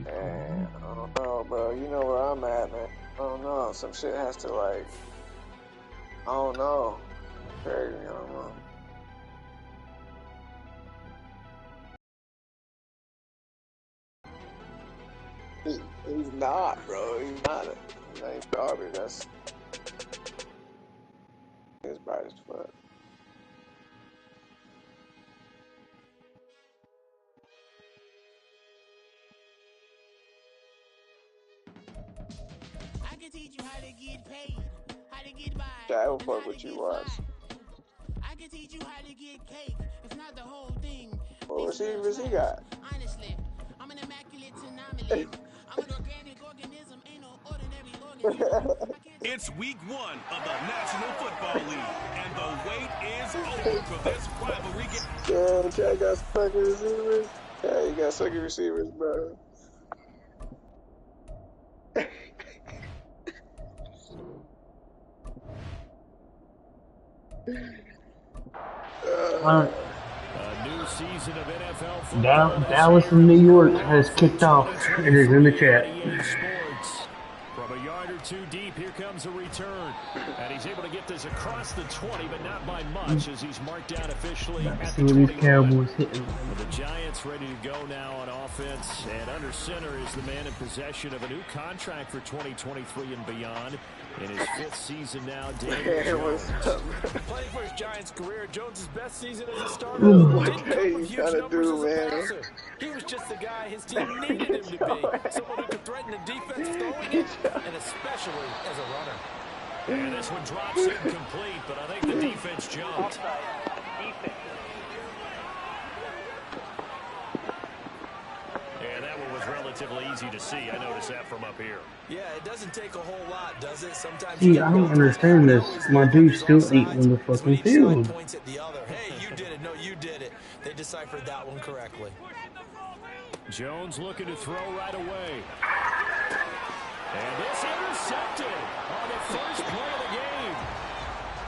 And I don't know, bro. You know where I'm at, man. I don't know. Some shit has to, like, I don't know. Crazy, I don't know. He's not, bro. He's not. His name's garbage. That's. He's bright as fuck. I can teach you how to get paid, how to get by. I will fuck with you, watch. I can teach you how to get cake. It's not the whole thing. What receivers he got? Honestly, I'm an immaculate anomaly. I'm an organic organism, ain't no ordinary organism. It's week 1 of the National Football League, and the wait is over for this rivalry. Yeah, Chad got sucky receivers. Yeah, you got sucky receivers, bro. A new season of NFL football. Dallas and New York has kicked off. It is in the chat. From a yard or two deep, here comes a return. And he's able to get this across the 20, but not by much as he's marked down officially at the 21. These Cowboys hitting. The Giants ready to go now on offense. And under center is the man in possession of a new contract for 2023 and beyond. In his 5th season now, Daniel Jones. Playing for his Giants career, Jones' best season as a starter. What are you trying to do, man? He was just the guy his team needed him to be. Someone who could threaten the defense throwing it, and especially as a runner. And this one drops incomplete, but I think the defense jumped. And that one was relatively easy to see. I noticed that from up here. Yeah, it doesn't take a whole lot, does it? Sometimes See, I don't understand this. My dude's still eating the fucking field. Points at the other. Hey, you did it. No, you did it. They deciphered that one correctly. Jones looking to throw right away. And this intercepted on the first play of the game.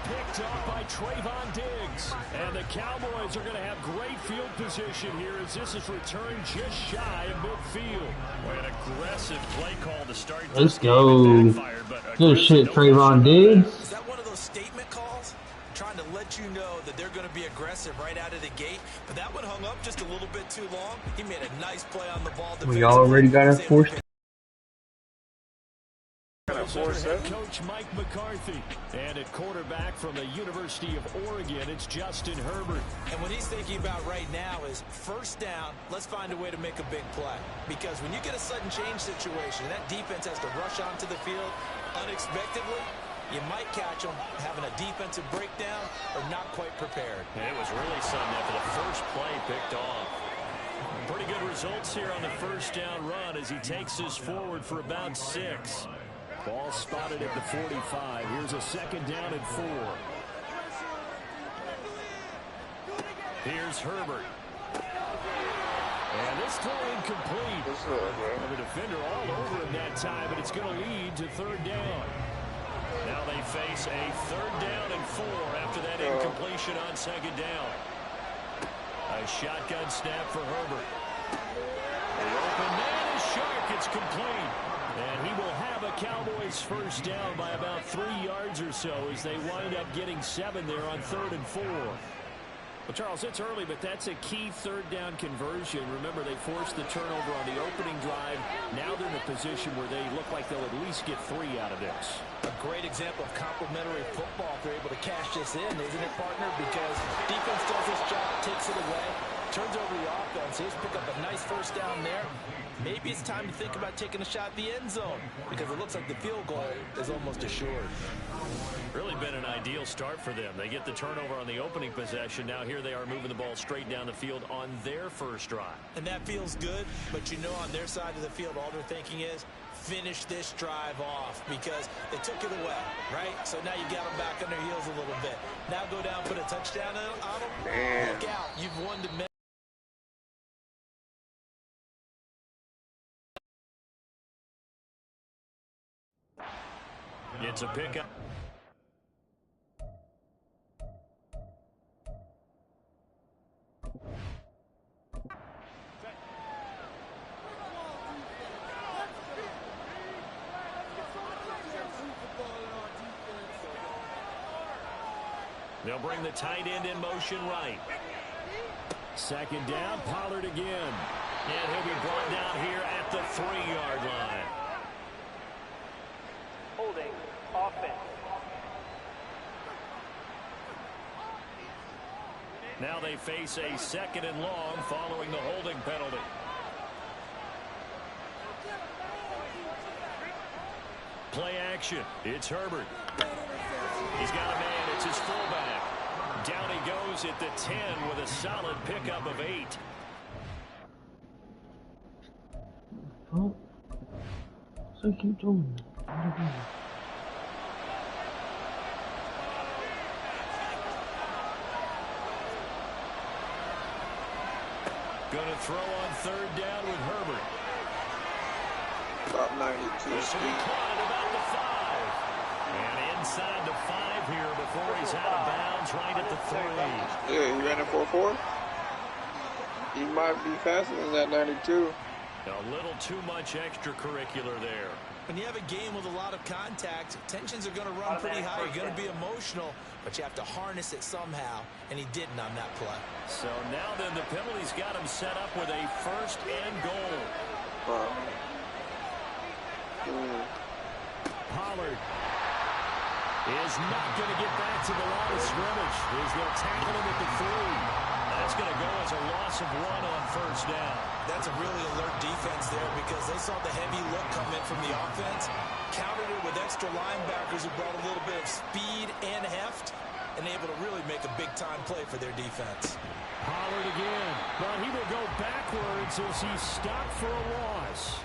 Picked off by Trayvon Diggs. And the Cowboys are going to have great field position here as this is returned just shy of midfield. An aggressive play call to start. Let's go. Good shit, Trayvon Diggs. Is that one of those statement calls? Trying to let you know that they're going to be aggressive right out of the gate. But that one hung up just a little bit too long. He made a nice play on the ball. We already got a forced. Head coach Mike McCarthy. And at quarterback from the University of Oregon, it's Justin Herbert. And what he's thinking about right now is first down, let's find a way to make a big play. Because when you get a sudden change situation, that defense has to rush onto the field unexpectedly, you might catch them having a defensive breakdown or not quite prepared. And it was really something after the first play picked off. Pretty good results here on the first down run as he takes this forward for about 6. Ball spotted at the 45. Here's a second down and 4. Here's Herbert. And this throw incomplete. The defender all over him that time, but it's going to lead to third down. Now they face a third down and 4 after that incompletion on second down. A shotgun snap for Herbert. The open man is Shark. It's complete. And he will have a Cowboys first down by about 3 yards or so as they wind up getting 7 there on 3rd and 4. Well, Charles, it's early, but that's a key third down conversion. Remember, they forced the turnover on the opening drive. Now they're in a position where they look like they'll at least get 3 out of this. A great example of complementary football if they're able to cash this in, isn't it, partner? Because defense does this job, takes it away, turns over the offense. Here's pick up a nice first down there. Maybe it's time to think about taking a shot at the end zone because it looks like the field goal is almost assured. Really been an ideal start for them. They get the turnover on the opening possession. Now here they are moving the ball straight down the field on their first drive. And that feels good, but you know on their side of the field all they're thinking is finish this drive off because they took it away, right? So now you got them back on their heels a little bit. Now go down, put a touchdown on them. Man. Look out. You've won to It's a pickup. They'll bring the tight end in motion right. Second down, Pollard again. And he'll be brought down here at the 3-yard line. Holding offense. Now they face a 2nd and long following the holding penalty. Play action. It's Herbert. He's got a man. It's his fullback. Down he goes at the 10 with a solid pickup of 8. Oh, so keep doing that. Going to throw on 3rd down with Herbert. About 92 This will be speed. caught at about the 5. And inside the 5 here before he's out of bounds right at the 3. Yeah, he ran a 4.4. He might be faster than that 92. A little too much extracurricular there. When you have a game with a lot of contact, tensions are going to run pretty high. You're going to be emotional, but you have to harness it somehow, and he didn't on that play. So now then the penalty's got him set up with a 1st and goal. Pollard is not going to get back to the line of scrimmage as they'll tackle him at the 3. That's going to go as a loss of 1 on 1st down. That's a really alert defense there because they saw the heavy look come in from the offense, countered it with extra linebackers who brought a little bit of speed and heft, and able to really make a big-time play for their defense. Pollard again, but he will go backwards as he's stopped for a loss.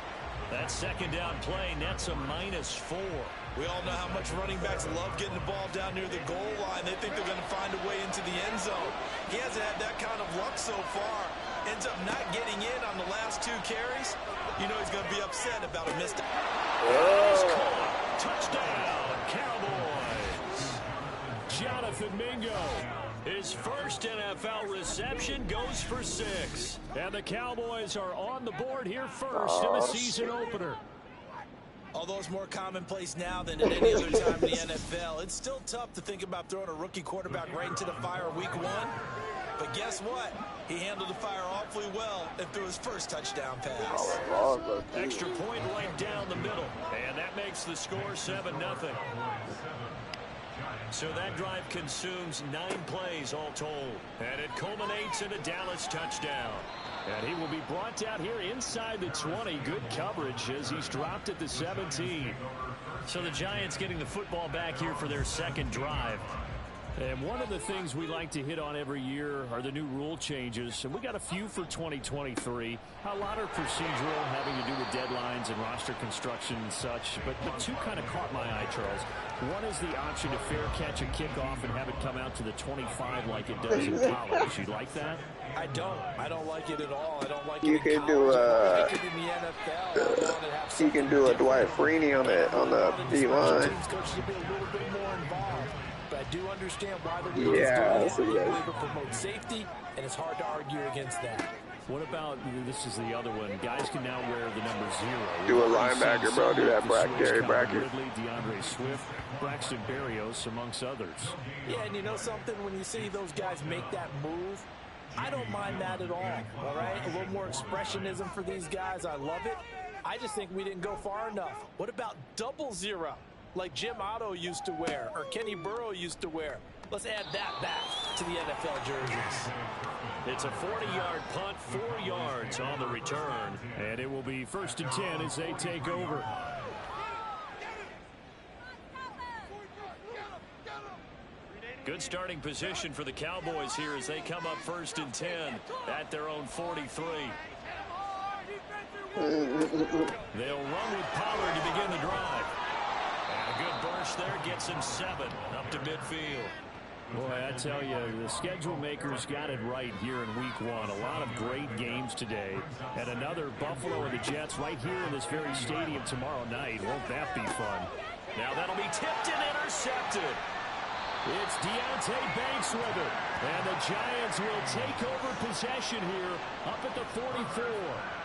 That 2nd down play nets a -4. We all know how much running backs love getting the ball down near the goal line. They think they're going to find a way into the end zone. He hasn't had that kind of luck so far. Ends up not getting in on the last 2 carries. You know he's going to be upset about a missed. Touchdown, Cowboys. Jonathan Mingo. His first NFL reception goes for 6. And the Cowboys are on the board here first in the season opener. Although it's more commonplace now than at any other time in the NFL, it's still tough to think about throwing a rookie quarterback right into the fire week 1. But guess what? He handled the fire awfully well and threw his first touchdown pass. Extra point right down the middle. And that makes the score 7-0. So that drive consumes 9 plays all told. And it culminates in a Dallas touchdown. And he will be brought down here inside the 20. Good coverage as he's dropped at the 17. So the Giants getting the football back here for their 2nd drive. And one of the things we like to hit on every year are the new rule changes. And we got a few for 2023. A lot are procedural, having to do with deadlines and roster construction and such. But 2 kind of caught my eye, Charles. One is the option to fair catch a kickoff and have it come out to the 25 like it does in college. You like that? I don't like it at all. I don't like it You in can college. do I like it in the NFL. you can do a Dwight Freeney on the D-line. Coaches will be a little bit more involved. But I do understand why the league Yeah, is doing it. I see that. It promotes safety, and it's hard to argue against that. What about, this is the other one, guys can now wear the number 0. Do a linebacker, bro. Do that, Gary Brackett. Ridley, DeAndre Swift, Braxton Berrios, amongst others. Yeah, and you know something? When you see those guys make that move, I don't mind that at all right? A little more expressionism for these guys. I love it. I just think we didn't go far enough. What about 00, like Jim Otto used to wear or Kenny Burrow used to wear? Let's add that back to the NFL jerseys. It's a 40-yard punt, 4 yards on the return. And it will be 1st and 10 as they take over. Good starting position for the Cowboys here as they come up 1st and 10 at their own 43. They'll run with Pollard to begin the drive. And a good burst there gets him 7 up to midfield. Boy, I tell you, the schedule makers got it right here in week 1. A lot of great games today. And another Buffalo and the Jets right here in this very stadium tomorrow night. Won't that be fun? Now that'll be tipped and intercepted. It's Deonte Banks with it. And the Giants will take over possession here up at the 44.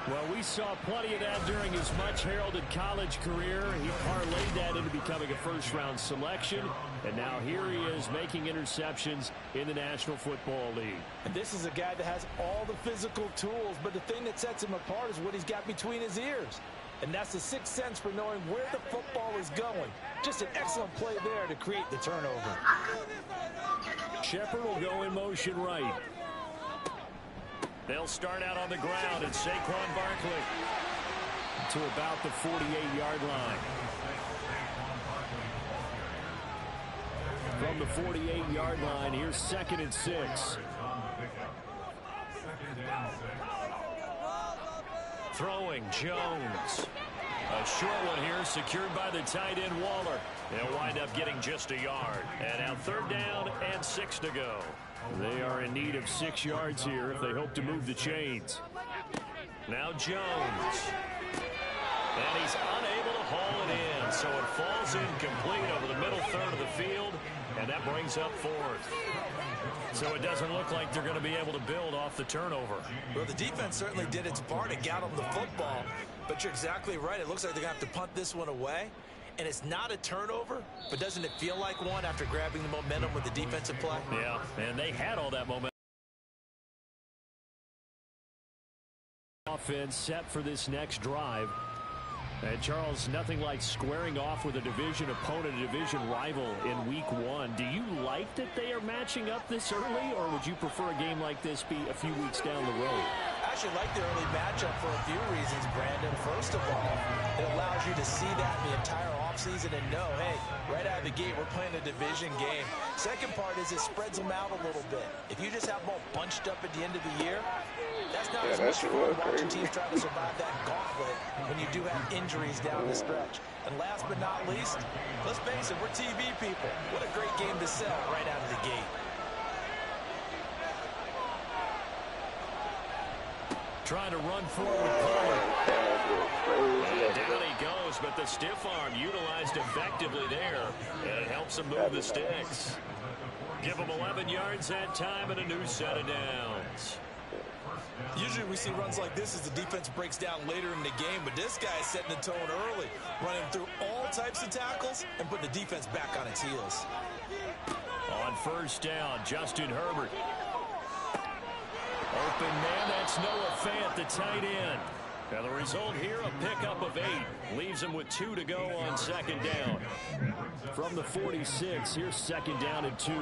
Well, we saw plenty of that during his much-heralded college career. He parlayed that into becoming a first-round selection. And now here he is making interceptions in the National Football League. And this is a guy that has all the physical tools, but the thing that sets him apart is what he's got between his ears. And that's the sixth sense for knowing where the football is going. Just an excellent play there to create the turnover. Shepard will go in motion right. They'll start out on the ground, and Saquon Barkley to about the 48-yard line. From the 48-yard line, here's 2nd and 6. Throwing Jones. A short one here, secured by the tight end Waller. They'll wind up getting just a yard. And now 3rd down and 6 to go. They are in need of 6 yards here if they hope to move the chains. Now Jones. And he's unable to haul it in, so it falls incomplete over the middle third of the field, and that brings up 4th. So it doesn't look like they're going to be able to build off the turnover. Well, the defense certainly did its part to get them the football, but you're exactly right. It looks like they're going to have to punt this one away. And it's not a turnover, but doesn't it feel like one after grabbing the momentum with the defensive play? Yeah, and they had all that momentum. Offense set for this next drive. And Charles, nothing like squaring off with a division opponent, a division rival in week 1. Do you like that they are matching up this early, or would you prefer a game like this be a few weeks down the road? I actually like the early matchup for a few reasons, Brandon. First of all, it allows you to see that the entire offseason and know, hey, right out of the gate, we're playing a division game. Second part is it spreads them out a little bit. If you just have them all bunched up at the end of the year, that's not as much fun watching teams try to survive that gauntlet when you do have injuries down the stretch. And last but not least, let's face it, we're TV people. What a great game to sell right out of the gate. Trying to run forward with Pollard. And down he goes, but the stiff arm utilized effectively there. And it helps him move the sticks. Give him 11 yards that time and a new set of downs. Usually we see runs like this as the defense breaks down later in the game, but this guy is setting the tone early, running through all types of tackles and putting the defense back on its heels. On 1st down, Justin Herbert. Open man, that's Noah Fant, the tight end. Now the result here, a pickup of 8. Leaves him with 2 to go on 2nd down. From the 46, here's 2nd down and 2.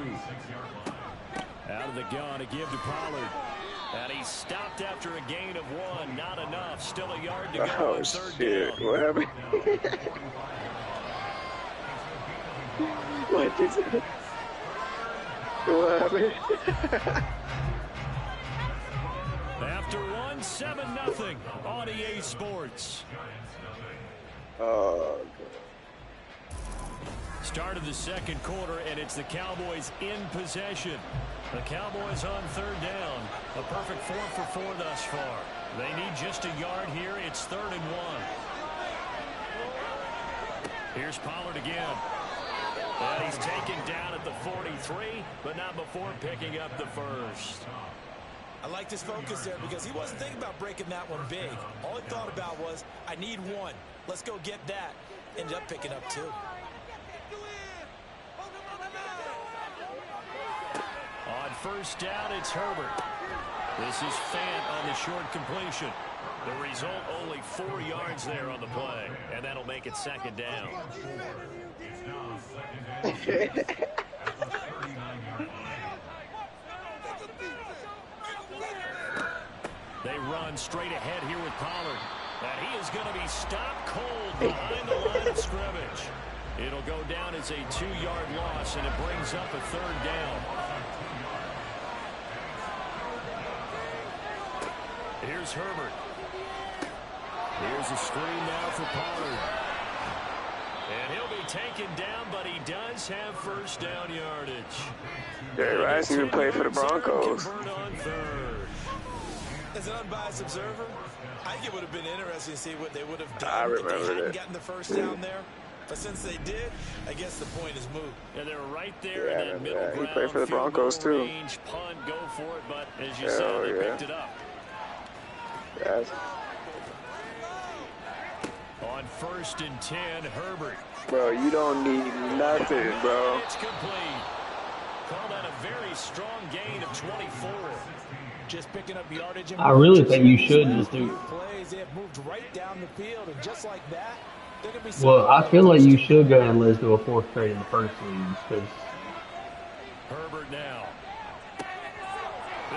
Out of the gun, a give to Pollard. And he's stopped after a gain of 1. Not enough. Still a yard to go on 3rd down. What happened? What is it? What happened? After 1, 7-0 on EA Sports. Oh, Start of the 2nd quarter, and it's the Cowboys in possession. The Cowboys on 3rd down. A perfect 4 for 4 thus far. They need just a yard here. It's 3rd and 1. Here's Pollard again. And he's taken down at the 43, but not before picking up the 1st. I like his focus there because he wasn't thinking about breaking that one big. All he thought about was, I need 1. Let's go get that. Ended up picking up 2. On 1st down, it's Herbert. This is Fant on the short completion. The result, only 4 yards there on the play, and that'll make it 2nd down. They run straight ahead here with Pollard. And he is going to be stopped cold behind the line of scrimmage. It'll go down as a 2-yard loss, and it brings up a 3rd down. Here's Herbert. Here's a screen now for Pollard. And he'll be taken down, but he does have 1st down yardage. Jerry Rice even played for the Broncos. On 3rd. As an unbiased observer, I think it would have been interesting to see what they would have done I if they remember hadn't that. gotten the 1st down there. But since they did, I guess the point is moot. Yeah, they were right there in that middle ground. He played for the Broncos too. Range, punt, go for it, but as you said, they picked it up. Yes. On 1st and 10, Herbert. Bro, you don't need nothing, bro. It's complete. Call that a very strong gain of 24. Just picking up yardage. I really think you should just do. Plays, they have moved right down the field, and just like that, they're gonna be. Well, I feel like you should go and let's do a 4th trade in the first league because. Herbert now.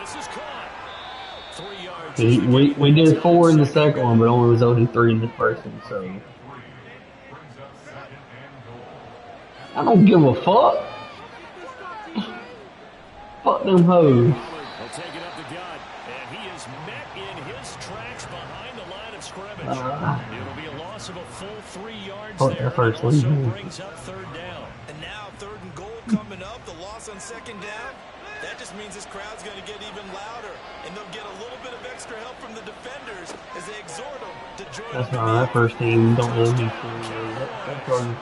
This is caught. 3 yards. We did 4 in the second one, but only was only 3 in the first one. So I don't give a fuck. Fuck them hoes. Take it up the gut, and he is met in his tracks behind the line of scrimmage. It'll be a loss of a full 3 yards there. First also one. brings up 3rd down. And now 3rd and goal coming up. The loss on 2nd down. That just means this crowd's going to get even louder, and they'll get a little bit of extra help from the defenders as they exhort them to join. That's not that first team. Don't really be that Jordan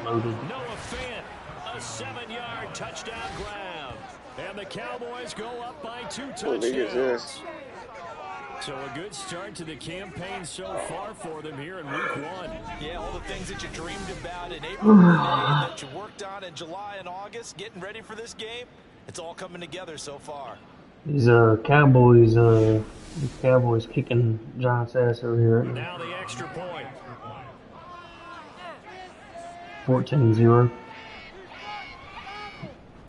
loaded. Noah Fant, a 7-yard touchdown grab. And the Cowboys go up by 2 touchdowns. What league is this? So a good start to the campaign so far for them here in week 1. Yeah, all the things that you dreamed about in April and May that you worked on in July and August, getting ready for this game, it's all coming together so far. These Cowboys kicking Giants' ass over here. Now the extra point. 14-0.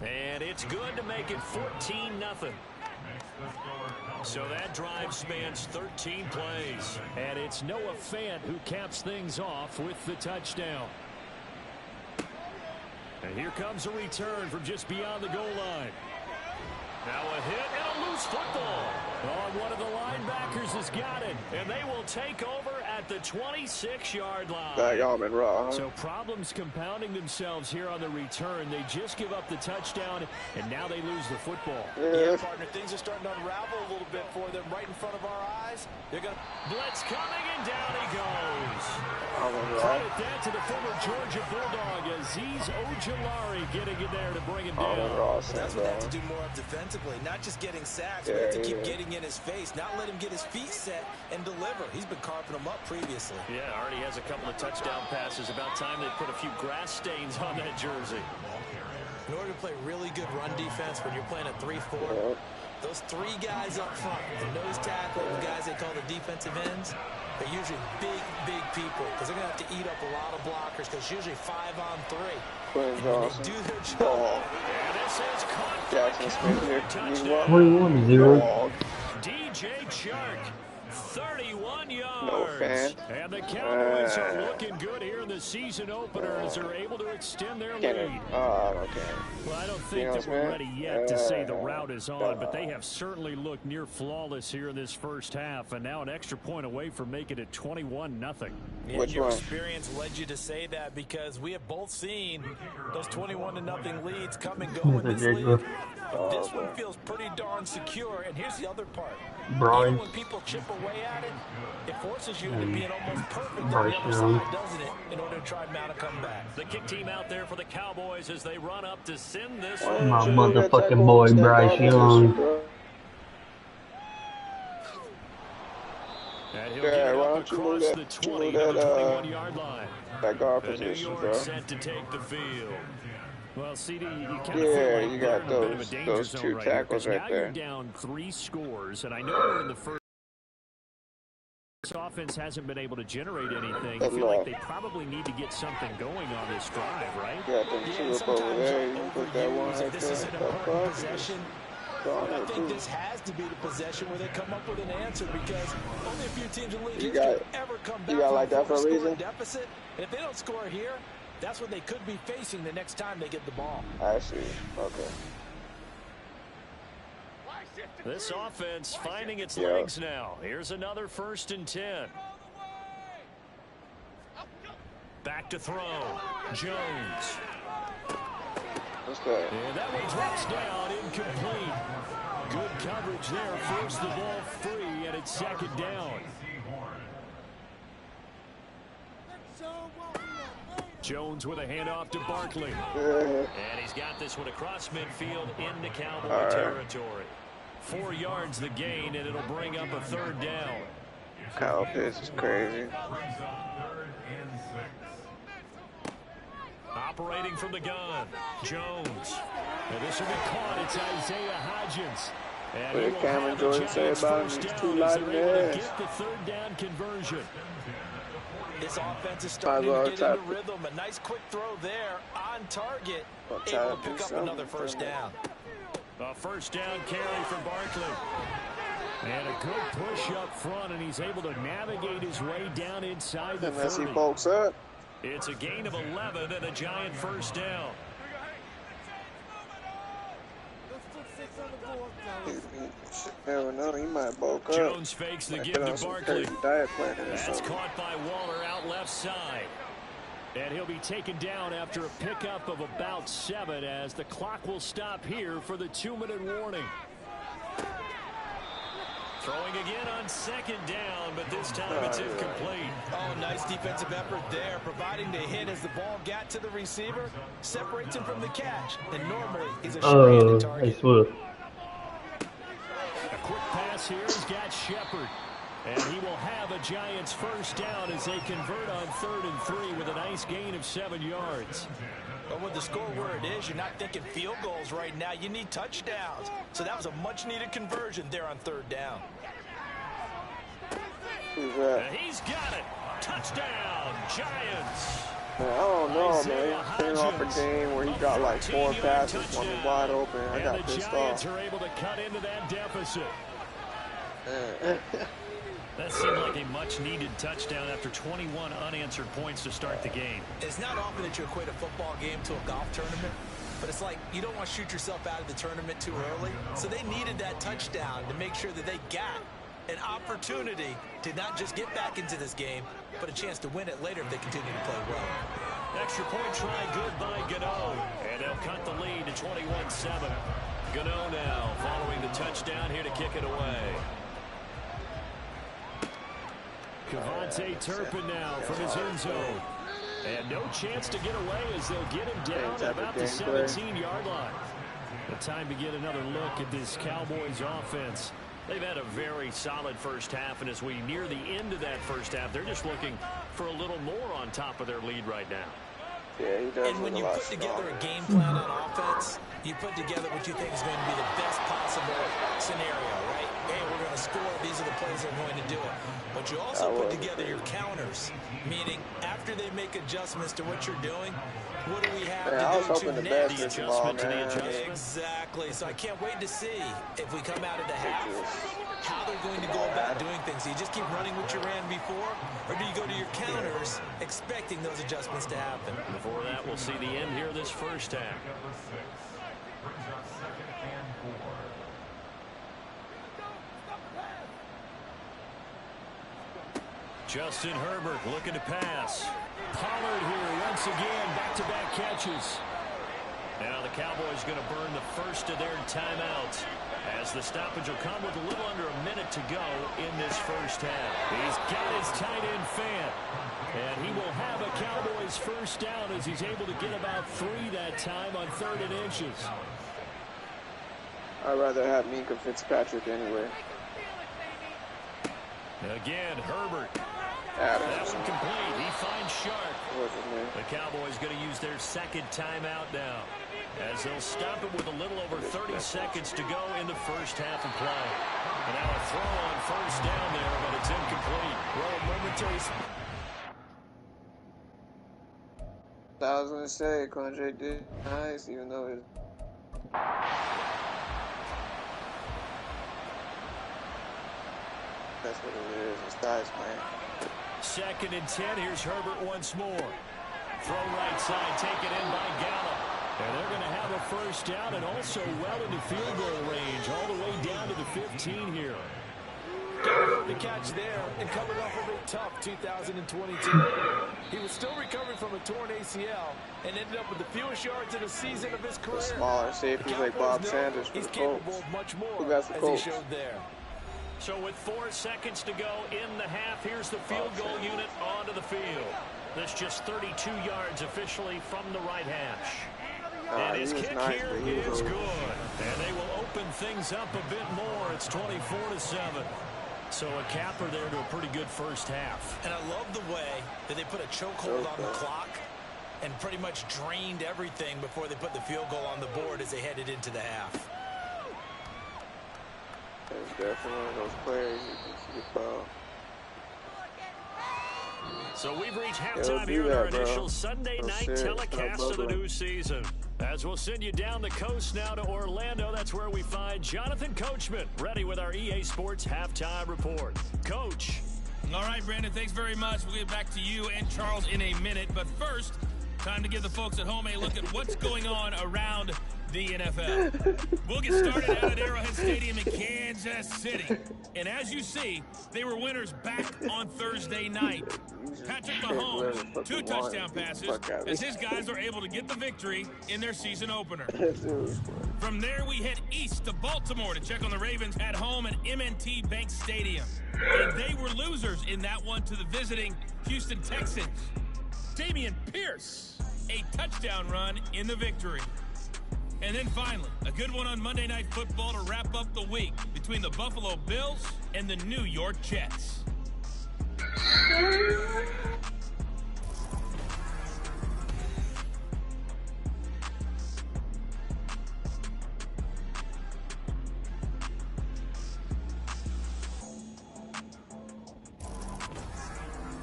And it's good to make it 14-0. So that drive spans 13 plays. And it's Noah Fant who caps things off with the touchdown. And here comes a return from just beyond the goal line. Now a hit and a loose football. Oh, one of the linebackers has got it. And they will take over at the 26-yard line. That y'all been raw, huh? So problems compounding themselves here on the return. They just give up the touchdown, and now they lose the football. Yeah, partner, things are starting to unravel a little bit for them right in front of our eyes. They're going to... Blitz coming, and down he goes. Right. Credit that to the former Georgia Bulldog, Azeez Ojulari, getting in there to bring him down. That's what they have to do more of defensively. Not just getting sacks, but to keep getting in his face. Not let him get his feet set and deliver. He's been carving them up previously. Yeah, already has a couple of touchdown passes. About time they put a few grass stains on that jersey. In order to play really good run defense when you're playing a 3-4, those 3 guys up front, the nose tackle, the guys they call the defensive ends, they're usually big people because they're going to have to eat up a lot of blockers because usually 5-on-3. And when they do their job. And this is caught. Jackson Smith here. 21-0. DJ Chark. 31 yards. No fan. And the Cowboys are looking good here in the season opener as they're able to extend their lead. Okay. Well, I don't think that we're ready yet to say the route is on, but they have certainly looked near flawless here in this first half, and now an extra point away from making it 21-0. Yeah, your experience led you to say that because we have both seen those 21-0 leads come and go in this league. But this one feels pretty darn secure, and here's the other part. Even when people chip away at it, it forces you into being almost perfect on the other side, doesn't it, in order to try to mount a comeback. The kick team out there for the Cowboys as they run up to send this one. My motherfucking boy, Bryce Young. Yeah, why don't you move that, the 21-yard line. That guard position, bro. Set to take the field. Well, CD, you kind of you got those 2 tackles right there. You're down 3 scores, and I know we're in the first. This offense hasn't been able to generate anything. I feel like they probably need to get something going on this drive, right? Yeah, them 2 up over there. You put that one right there. Possession. I think this has to be the possession where they come up with an answer because only a few teams in the league ever come back from like that for a reason? Deficit. And if they don't score here, that's what they could be facing the next time they get the ball. I see. Okay. This offense finding its legs now. Here's another 1st and 10. Back to throw. Jones. And that one drops down, incomplete. Good coverage there, forced the ball free, and it's 2nd down. Jones with a handoff to Barkley. And he's got this one across midfield into Cowboy territory. 4 yards the gain, and it'll bring up a 3rd down. Kyle Pitts is crazy. Operating from the gun, Jones. And this will be caught. It's Isaiah Hodgins. And what did Cameron Jordan say about him? He's too light in the ass. Get the 3rd down conversion. This offense is starting to get into rhythm. A nice quick throw there on target. Able to pick up another 1st down. A 1st down carry from Barkley. And a good push up front, and he's able to navigate his way down inside the 30. Unless he bulks up. It's a gain of 11 and a giant 1st down. Never know, he might bulk up. Jones fakes the give to Barkley. That's caught by Waller out left side. And he'll be taken down after a pickup of about 7 as the clock will stop here for the 2-minute warning. Throwing again on 2nd down, but this time it's incomplete. Oh, nice defensive effort there, providing the hit as the ball got to the receiver, separates him from the catch, and normally he's a short-handed target. A quick pass here has got Shepard. And he will have a Giants 1st down as they convert on 3rd and 3 with a nice gain of 7 yards. But with the score where it is, you're not thinking field goals right now. You need touchdowns. So that was a much-needed conversion there on 3rd down. And he's got it. Touchdown, Giants. Man, I don't know, man. He came off a game where he got like 4 passes, one wide open. I got pissed off. And the Giants are able to cut into that deficit. That seemed like a much-needed touchdown after 21 unanswered points to start the game. It's not often that you equate a football game to a golf tournament, but it's like you don't want to shoot yourself out of the tournament too early. So they needed that touchdown to make sure that they got an opportunity to not just get back into this game, but a chance to win it later if they continue to play well. Extra point try good by Gano, and they'll cut the lead to 21-7. Gano now following the touchdown here to kick it away. Kevontae Turpin now from his end zone. And no chance to get away as they'll get him down at about the 17-yard line. The time to get another look at this Cowboys offense. They've had a very solid 1st half, and as we near the end of that 1st half, they're just looking for a little more on top of their lead right now. Yeah, he does. And when you put together a game plan on offense, you put together what you think is going to be the best possible scenario, right? Hey, we're going to score. These are the plays that are going to do it. But you also put together your counters, meaning after they make adjustments to what you're doing, what do we have to do to net the adjustment to the adjustment? Exactly. So I can't wait to see if we come out of the half, how they're going to go about doing things. Do you just keep running what you ran before, or do you go to your counters expecting those adjustments to happen? Before that, we'll see the end here this 1st half. Justin Herbert looking to pass. Pollard here once again, back-to-back catches. Now the Cowboys going to burn the 1st of their timeouts as the stoppage will come with a little under a minute to go in this 1st half. He's got his tight end Fant, and he will have a Cowboys 1st down as he's able to get about 3 that time on 3rd and inches. I'd rather have Minkah Fitzpatrick anyway. Again, Herbert. Adams. That one complete. He finds Sharp. The Cowboys going to use their 2nd timeout now, as they'll stop it with a little over 30 seconds to go in the 1st half of play. And now a throw on 1st down there, but it's incomplete. Well, momentary. I was going to say, Condre did nice, even though it. That's what it is. It's guys, man. 2nd and 10. Here's Herbert once more. Throw right side, taken in by Gallup. And they're going to have a 1st down and also well into field goal range, all the way down to the 15 here. The catch there and coming off of a tough 2022. He was still recovering from a torn ACL and ended up with the fewest yards in a season of his career. The smaller safeties like Bob Sanders for the Colts. Much more. Who got the Colts? As he showed there. So with 4 seconds to go in the half, here's the field goal unit onto the field. This just 32 yards officially from the right hash. And his kick nice, here is good. And they will open things up a bit more. It's 24-7. So a capper there to a pretty good first half. And I love the way that they put a chokehold on the clock and pretty much drained everything before they put the field goal on the board as they headed into the half. There's definitely one of those players you can see foul. So we've reached halftime here in our initial Sunday night telecast of the new season. As we'll send you down the coast now to Orlando, that's where we find Jonathan Coachman, ready with our EA Sports Halftime Report. Coach. All right, Brandon, thanks very much. We'll get back to you and Charles in a minute. But first, time to give the folks at home a look at what's going on around the NFL. We'll get started out at Arrowhead Stadium in Kansas City. And as you see, they were winners back on Thursday night. Patrick Mahomes, 2 touchdown passes as his guys are able to get the victory in their season opener. From there, we head east to Baltimore to check on the Ravens at home at M&T Bank Stadium. And they were losers in that one to the visiting Houston Texans. Dameon Pierce, a touchdown run in the victory. And then finally, a good one on Monday Night Football to wrap up the week between the Buffalo Bills and the New York Jets.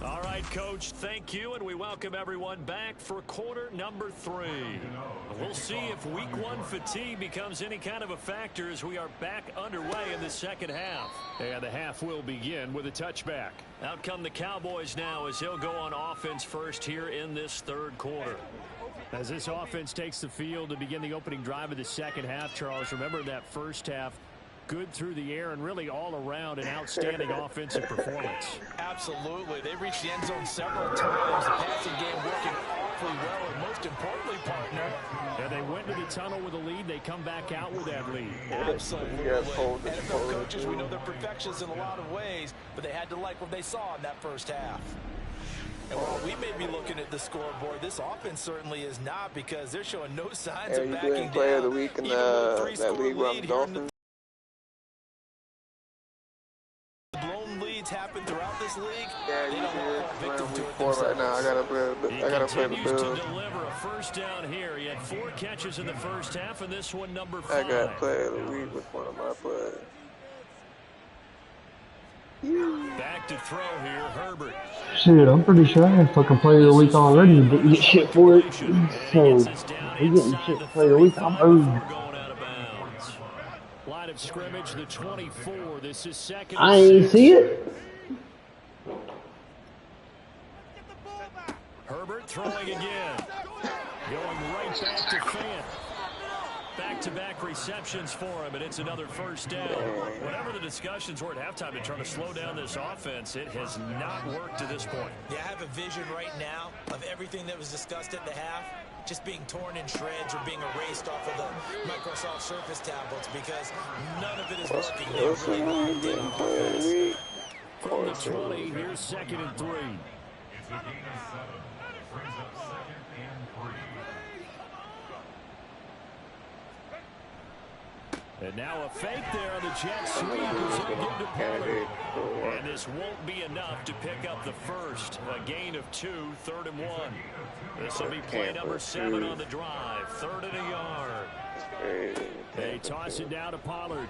All right, Coach, thank you, and we welcome everyone back for quarter number 3. We'll see if week 1 fatigue becomes any kind of a factor as we are back underway in the second half. And the half will begin with a touchback. Out come the Cowboys now as they'll go on offense first here in this third quarter. As this offense takes the field to begin the opening drive of the second half, Charles, remember that first half, good through the air and really all around an outstanding offensive performance. Absolutely. They reached the end zone several times. The passing game working awfully well, and most importantly, partner. And they went to the tunnel with a lead. They come back out with that lead. Absolutely. NFL coaches, we know they're perfectionists in a lot of ways, but they had to like what they saw in that first half. And while we may be looking at the scoreboard, this offense certainly is not, because they're showing no signs of backing down. Player of the week in that league around the Dolphins. Happen throughout this league. Yeah, you did. Week 4 right now. I gotta play the Bills. To deliver a first down here. He had 4 catches in the first half, and this one number 5. I got play of the week with one of my players. Back to throw here, Herbert. Shit, I'm pretty sure I had fucking play of the week already, but you get shit for it. So, we getting shit for play of the week. I'm owed. Line of scrimmage, the 24. This is second. I ain't see it. Herbert throwing again. Going right back to Fant. Back-to-back receptions for him, and it's another first down. Whatever the discussions were at halftime to try to slow down this offense, it has not worked to this point. Yeah, I have a vision right now of everything that was discussed at the half just being torn in shreds or being erased off of the Microsoft Surface tablets, because none of it is working. They really from the 20, here's 2nd and 3. And now a fake there on the Jets sweep as they give to Pollard. And this won't be enough to pick up the first. A gain of 2, 3rd and 1. This will be play number 7 on the drive. 3rd and a yard. They toss it down to Pollard.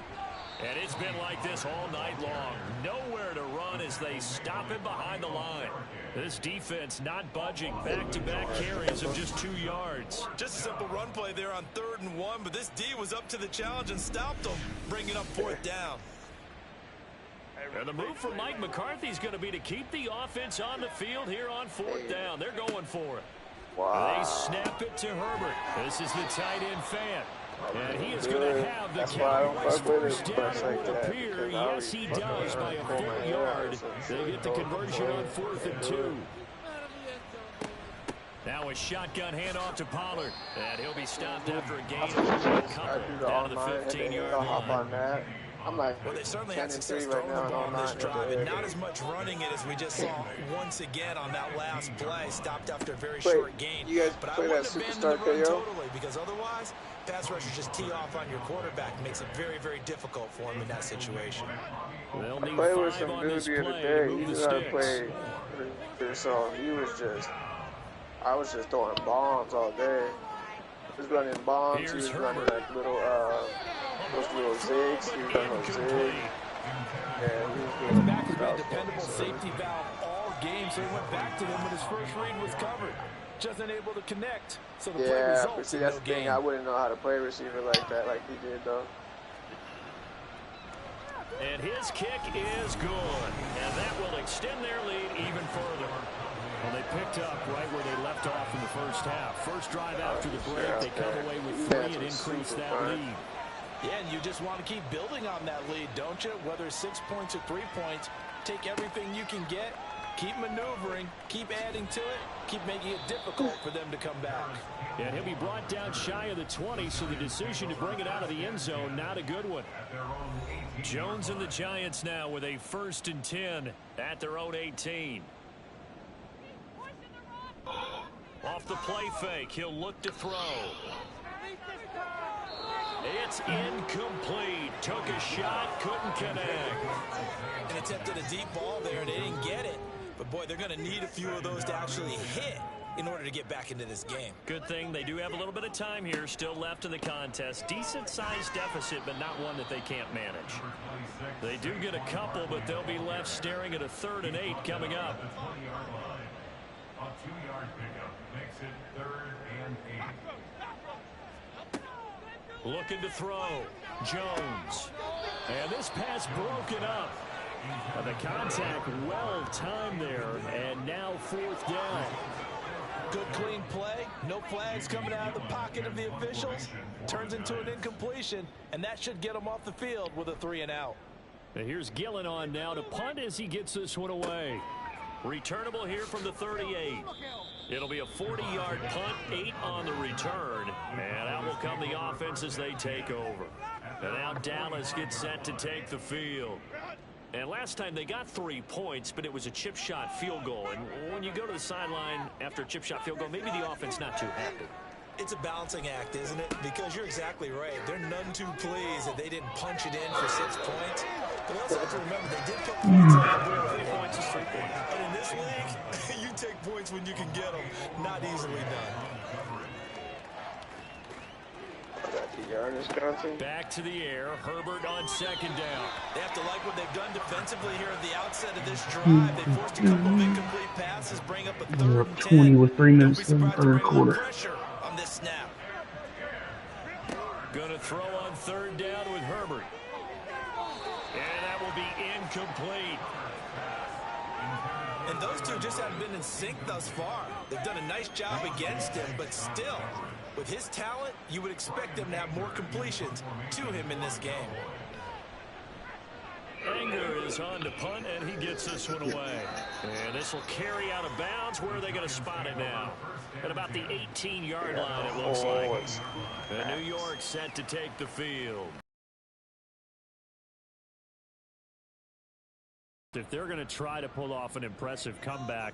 And it's been like this all night long. Nowhere to run as they stop him behind the line. This defense not budging. Back-to-back carries of just 2 yards. Just a simple run play there on 3rd and 1, but this D was up to the challenge and stopped them, bringing up 4th down. And the move from Mike McCarthy is going to be to keep the offense on the field here on 4th down. They're going for it. Wow. They snap it to Herbert. This is the tight end Fant. And he is going to have the Cowboys first down, it would appear. Yes, he does by a full yard. They get the conversion on 4th and 2. Now a shotgun handoff to Pollard. And he'll be stopped after a gain of a couple down to the 15-yard line. I'm like, well, they certainly had success 10-3 throwing right now, the ball on this drive, and not the as much running it as we just saw once again on that last play. Stopped after a very short gain. You guys but I play that wouldn't abandon the superstar run KO? totally, because otherwise, pass rushers just tee off on your quarterback. Makes it very, very difficult for him in that situation. I played with some dude the other day. He knew how to play, so he was just, I was just throwing bombs all day. He was running bombs. He was running like little, those little zigs. He was running those zigs. He's back to be a dependable safety valve all game, so he went back to them when his first read was covered. Just unable to connect, so the play results but see, in that's no the thing. gain. I wouldn't know how to play receiver like that, like he did, though. And his kick is good. And that will extend their lead even further. Well, they picked up right where they left off in the first half. First drive after the break, they come away with 3 and increase that lead. Yeah, and you just want to keep building on that lead, don't you? Whether it's 6 points or 3 points, take everything you can get, keep maneuvering, keep adding to it, keep making it difficult for them to come back. And he'll be brought down shy of the 20, so the decision to bring it out of the end zone, not a good one. Jones and the Giants now with a 1st and 10 at their own 18. Off the play fake, he'll look to throw. It's incomplete. Took a shot, couldn't connect. And attempted a deep ball there, and they didn't get it. But, boy, they're going to need a few of those to actually hit in order to get back into this game. Good thing they do have a little bit of time here still left in the contest. Decent-sized deficit, but not one that they can't manage. They do get a couple, but they'll be left staring at a 3rd and 8 coming up. A 2-yard pickup makes it 3rd and 8. Looking to throw. Jones. And this pass broken up. The contact well timed there, and now 4th down. Good clean play. No flags coming out of the pocket of the officials. Turns into an incompletion, and that should get them off the field with a 3 and out. And here's Gillen on now to punt as he gets this one away. Returnable here from the 38. It'll be a 40-yard punt, 8 on the return. And out will come the offense as they take over. And now Dallas gets set to take the field. And last time they got 3 points, but it was a chip shot field goal. And when you go to the sideline after a chip shot field goal, maybe the offense not too happy. It's a balancing act, isn't it? Because you're exactly right. They're none too pleased that they didn't punch it in for 6 points. But we also have to remember they did put points on the board. 3 points is 3 points. And in this league, you take points when you can get them. Not easily done. Back to the air. Herbert on 2nd down. They have to like what they've done defensively here at the outset of this drive. They forced a couple of incomplete passes, bring up a 3rd and 10. 20 with 3 minutes in the 3rd quarter. Pressure on this snap. Gonna throw on 3rd down with Herbert. And that will be incomplete. And those two just haven't been in sync thus far. They've done a nice job against him, but still, with his talent, you would expect them to have more completions to him in this game. Anger is on to punt, and he gets this one away. And this will carry out of bounds. Where are they going to spot it now? At about the 18-yard line, it looks like. And New York set to take the field. If they're going to try to pull off an impressive comeback,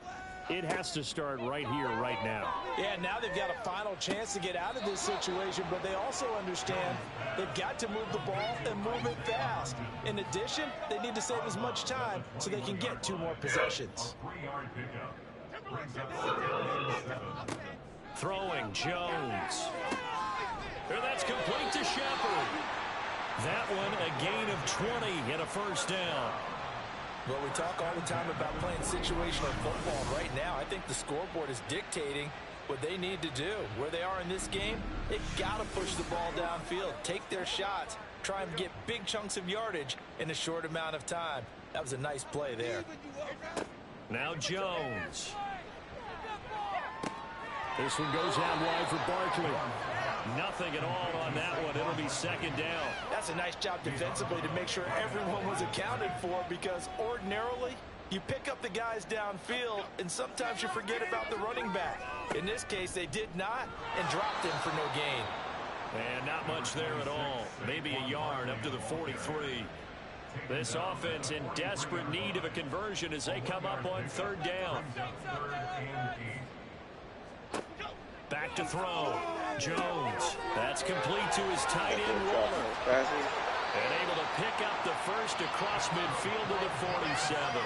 it has to start right here, right now. Yeah, now they've got a final chance to get out of this situation, but they also understand they've got to move the ball and move it fast. In addition, they need to save as much time so they can get 2 more possessions. Throwing Jones. And that's complete to Shepard. That one a gain of 20 and a 1st down. Well, we talk all the time about playing situational football. Right now, I think the scoreboard is dictating what they need to do. Where they are in this game, they've got to push the ball downfield, take their shots, try and get big chunks of yardage in a short amount of time. That was a nice play there. Now Jones. This one goes out wide for Barkley. Nothing at all on that one. It'll be 2nd down. That's a nice job defensively to make sure everyone was accounted for, because ordinarily you pick up the guys downfield and sometimes you forget about the running back. In this case, they did not and dropped him for no gain. And not much there at all. Maybe a yard up to the 43. This offense in desperate need of a conversion as they come up on third down. Back to throw. Jones. That's complete to his tight end Waller. And able to pick up the first across midfield to the 47.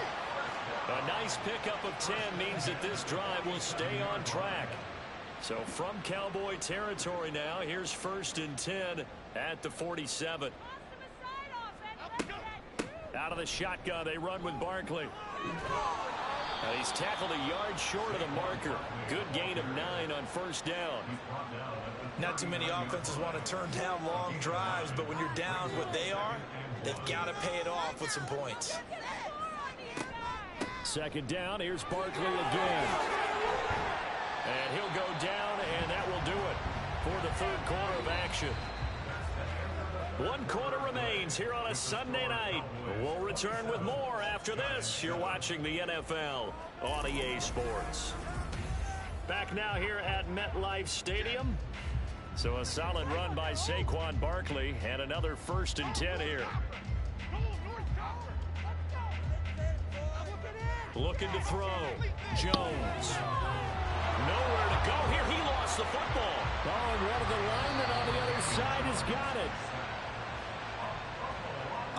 A nice pickup of 10 means that this drive will stay on track. So from Cowboy territory now, here's 1st and 10 at the 47. Out of the shotgun, they run with Barkley. He's tackled a yard short of the marker. Good gain of 9 on 1st down. Not too many offenses want to turn down long drives, but when you're down what they are, they've got to pay it off with some points. 2nd down, here's Barkley again. And he'll go down, and that will do it for the 3rd quarter of action. 1 quarter remains here on a Sunday night. We'll return with more after this. You're watching the NFL on EA Sports. Back now here at MetLife Stadium. So a solid run by Saquon Barkley and another 1st and 10 here. Looking to throw. Jones. Nowhere to go here. He lost the football. Oh, and one of the linemen on the other side has got it.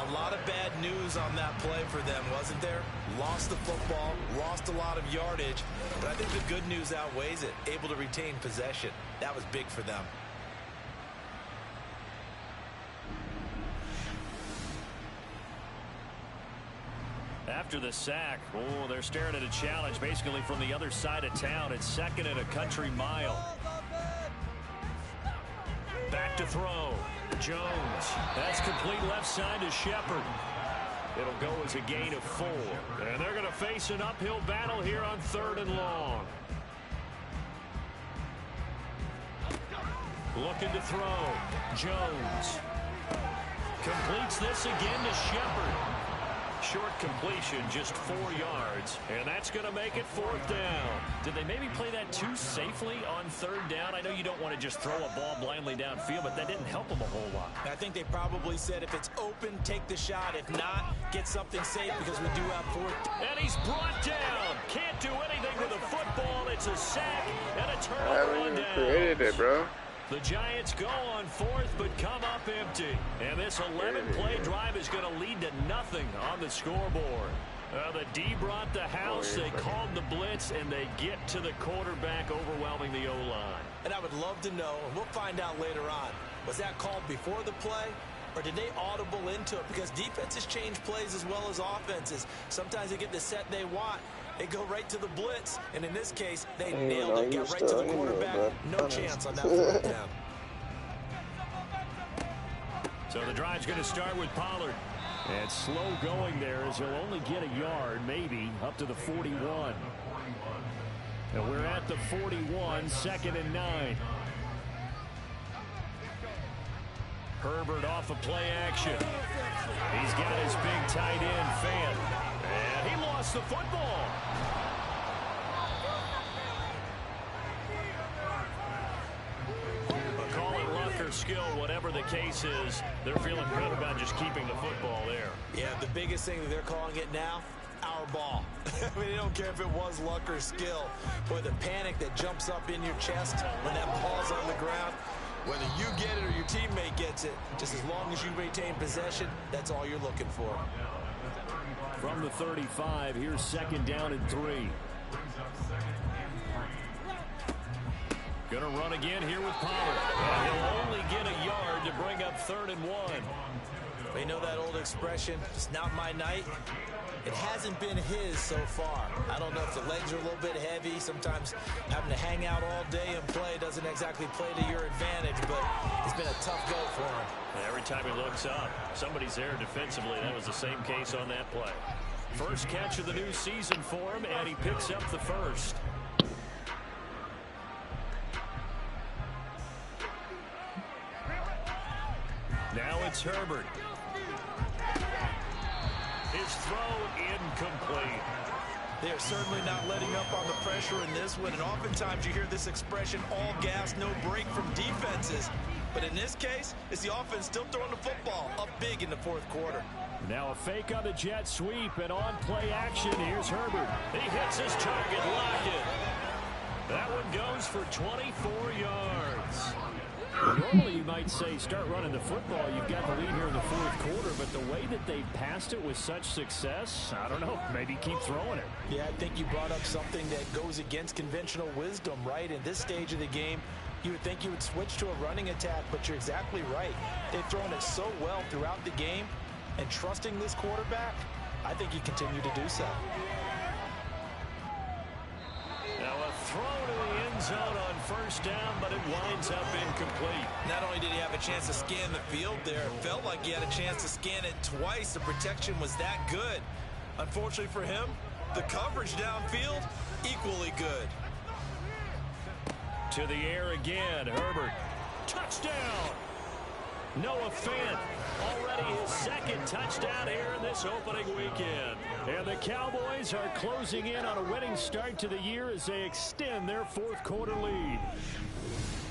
A lot of bad news on that play for them, wasn't there? Lost the football, lost a lot of yardage, but I think the good news outweighs it. Able to retain possession. That was big for them. After the sack, oh, they're staring at a challenge basically from the other side of town. It's 2nd and a country mile. Back to throw. Jones. That's complete left side to Shepard. It'll go as a gain of 4. And they're going to face an uphill battle here on 3rd and long. Looking to throw. Jones. Completes this again to Shepard. Short completion, just 4 yards, and that's going to make it 4th down. Did they maybe play that too safely on 3rd down? I know you don't want to just throw a ball blindly downfield, but that didn't help them a whole lot. I think they probably said if it's open, take the shot. If not, get something safe because we do have 4th. And he's brought down. Can't do anything with the football. It's a sack and a turnover on down. Created it, bro. The Giants go on 4th, but come up empty. And this 11-play drive is going to lead to nothing on the scoreboard. The D brought the house. They called the blitz, and they get to the quarterback, overwhelming the O-line. And I would love to know, and we'll find out later on, was that called before the play, or did they audible into it? Because defenses change plays as well as offenses. Sometimes they get the set they want. They go right to the blitz, and in this case, they nailed it. Got right to the quarterback. No chance on that 4th down. So the drive's going to start with Pollard. And slow going there as he'll only get a yard, maybe, up to the 41. And we're at the 41, 2nd and 9. Herbert off of play action. He's got his big tight end, Fant. And he lost the football. Call it luck or skill, whatever the case is, they're feeling good about just keeping the football there. Yeah, the biggest thing that they're calling it now, our ball. I mean, they don't care if it was luck or skill. Boy, the panic that jumps up in your chest when that ball's on the ground, whether you get it or your teammate gets it, just as long as you retain possession, that's all you're looking for. From the 35, here's 2nd down and 3. Gonna run again here with Pollard. And he'll only get a yard to bring up 3rd and 1. We know that old expression, it's not my night. It hasn't been his so far. I don't know if the legs are a little bit heavy. Sometimes having to hang out all day and play doesn't exactly play to your advantage, but it's been a tough go for him. Every time he looks up, somebody's there defensively. That was the same case on that play. First catch of the new season for him, and he picks up the first. Now it's Herbert. His throw incomplete. They're certainly not letting up on the pressure in this one, and oftentimes you hear this expression, all gas, no break from defenses. But in this case, it's the offense still throwing the football up big in the fourth quarter. Now a fake on the jet sweep and on play action. Here's Herbert. He hits his target. Lockett. That one goes for 24 yards. Normally, you might say start running the football. You've got the lead here in the fourth quarter, but the way that they passed it with such success, I don't know, maybe keep throwing it. Yeah, I think you brought up something that goes against conventional wisdom, right? In this stage of the game, you would think you would switch to a running attack, but you're exactly right. They've thrown it so well throughout the game, and trusting this quarterback, I think you continue to do so. Now a throw to the end zone on first down, but it winds up incomplete. Not only did he have a chance to scan the field there, it felt like he had a chance to scan it twice. The protection was that good. Unfortunately for him, the coverage downfield, equally good. To the air again, Herbert. Touchdown! Noah Fant, already his second touchdown here in this opening weekend. And the Cowboys are closing in on a winning start to the year as they extend their fourth quarter lead.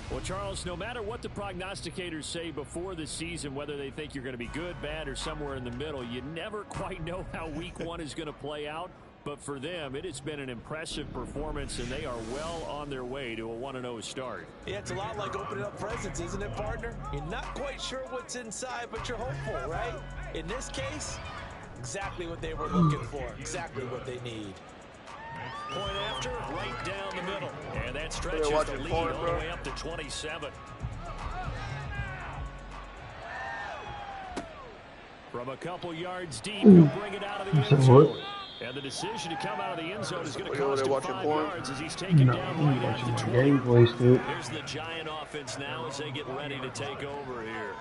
Well, Charles, no matter what the prognosticators say before the season, whether they think you're going to be good, bad, or somewhere in the middle, you never quite know how week one is going to play out. But for them, it has been an impressive performance, and they are well on their way to a 1-0 start. Yeah, it's a lot like opening up presents, isn't it, partner? You're not quite sure what's inside, but you're hopeful, right? In this case, exactly what they were looking for, exactly what they need. Point after, right down the middle. And that stretches the lead all the way up to 27. From a couple yards deep, he'll bring it out of the end zone. And the decision to come out of the end zone is going to cost him 5 yards as he's taken down right at the 20. Here's the Giant offense now as they get ready to take over here.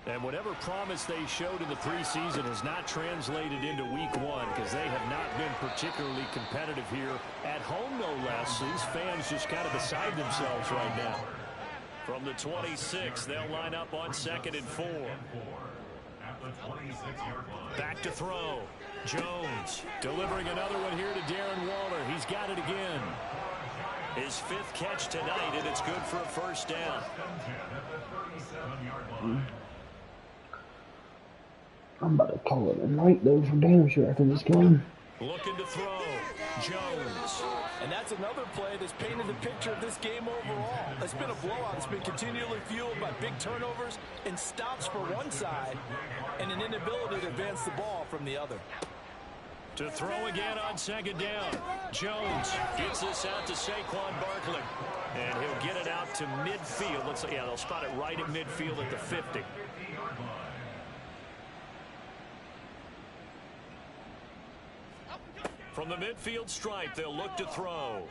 And whatever promise they showed in the preseason has not translated into week one because they have not been particularly competitive here at home, no less. These fans just kind of beside themselves right now. From the 26, they'll line up on 2nd and 4. Back to throw. Jones delivering another one here to Darren Waller. He's got it again. His 5th catch tonight, and it's good for a first down. I'm about to call it a night, though, for damn sure after this game. Looking to throw. Jones. And that's another play that's painted the picture of this game overall. It's been a blowout. It's been continually fueled by big turnovers and stops for one side and an inability to advance the ball from the other. To throw again on 2nd down. Jones gets this out to Saquon Barkley. And he'll get it out to midfield. Yeah, they'll spot it right at midfield at the 50. From the midfield stripe, they'll look to throw.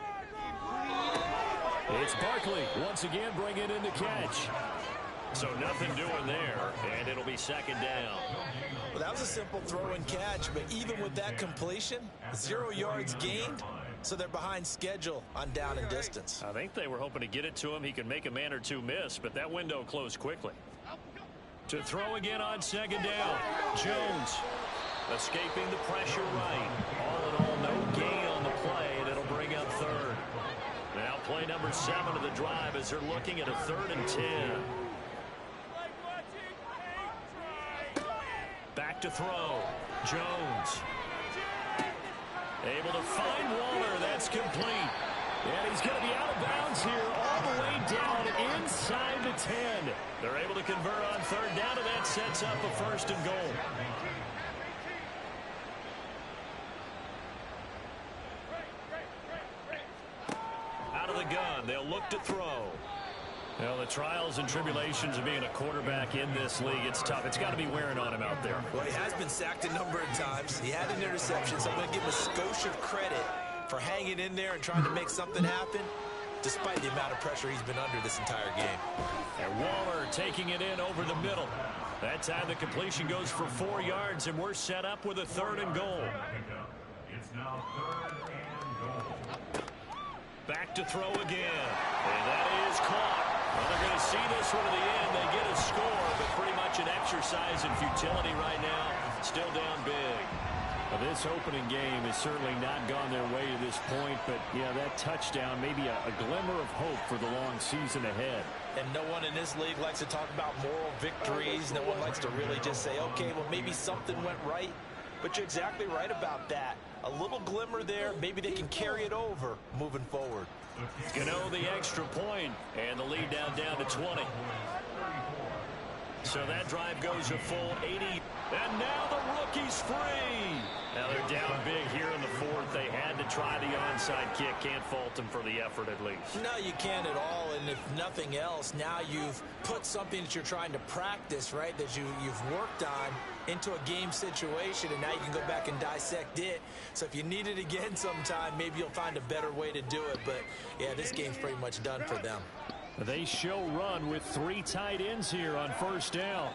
It's Barkley once again bringing in the catch. So nothing doing there, and it'll be 2nd down. Well, that was a simple throw and catch, but even with that completion, 0 yards gained, so they're behind schedule on down and distance. I think they were hoping to get it to him. He could make a man or two miss, but that window closed quickly. To throw again on 2nd down. Jones escaping the pressure right. All in all, no gain on the play, and it'll bring up 3rd. Now play number 7 of the drive as they're looking at a 3rd and 10. Back to throw. Jones. Able to find Waller. That's complete. And he's going to be out of bounds here all the way down inside the 10. They're able to convert on 3rd down, and that sets up a 1st and goal. Out of the gun. They'll look to throw. Well, the trials and tribulations of being a quarterback in this league, it's tough. It's got to be wearing on him out there. Well, he has been sacked a number of times. He had an interception, so I'm going to give him a skosh of credit for hanging in there and trying to make something happen, despite the amount of pressure he's been under this entire game. And Waller taking it in over the middle. That time the completion goes for 4 yards, and we're set up with a 3rd and goal. It's now 3rd and goal. Back to throw again. And that is caught. Well, they're going to see this one to the end. They get a score, but pretty much an exercise in futility right now. Still down big. Well, this opening game has certainly not gone their way to this point, but yeah, that touchdown, maybe a glimmer of hope for the long season ahead. And no one in this league likes to talk about moral victories. No one likes to really just say, okay, well, maybe something went right. But you're exactly right about that. A little glimmer there. Maybe they can carry it over moving forward. Gano the extra point, and the lead down to 20. So that drive goes a full 80. And now the rookie's free. Now they're down big here in the fourth. They had to try the onside kick. Can't fault them for the effort at least. No, you can't at all. And if nothing else, now you've put something that you're trying to practice, right, that you've worked on into a game situation, and now you can go back and dissect it. So if you need it again sometime, maybe you'll find a better way to do it. But, yeah, this game's pretty much done for them. They show run with 3 tight ends here on first down.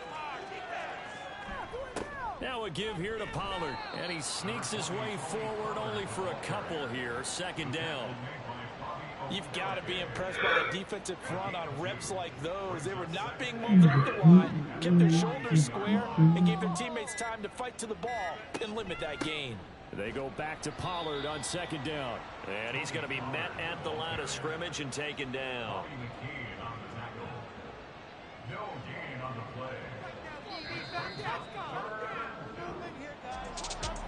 Now a give here to Pollard, and he sneaks his way forward only for a couple here. Second down. You've got to be impressed by the defensive front on reps like those. They were not being moved up the line, kept their shoulders square, and gave their teammates time to fight to the ball and limit that gain. They go back to Pollard on second down. And he's going to be met at the line of scrimmage and taken down. No gain on the play.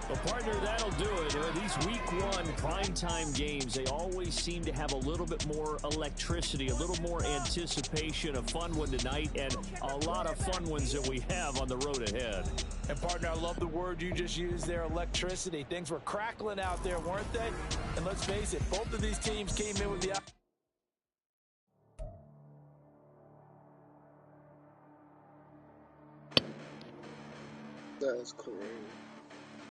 Well, partner, that'll do it. These week 1 primetime games, they always seem to have a little bit more electricity, a little more anticipation. A fun one tonight, and a lot of fun ones that we have on the road ahead. And, partner, I love the word you just used there, electricity. Things were crackling out there, weren't they? And let's face it, both of these teams came in with the... That's crazy.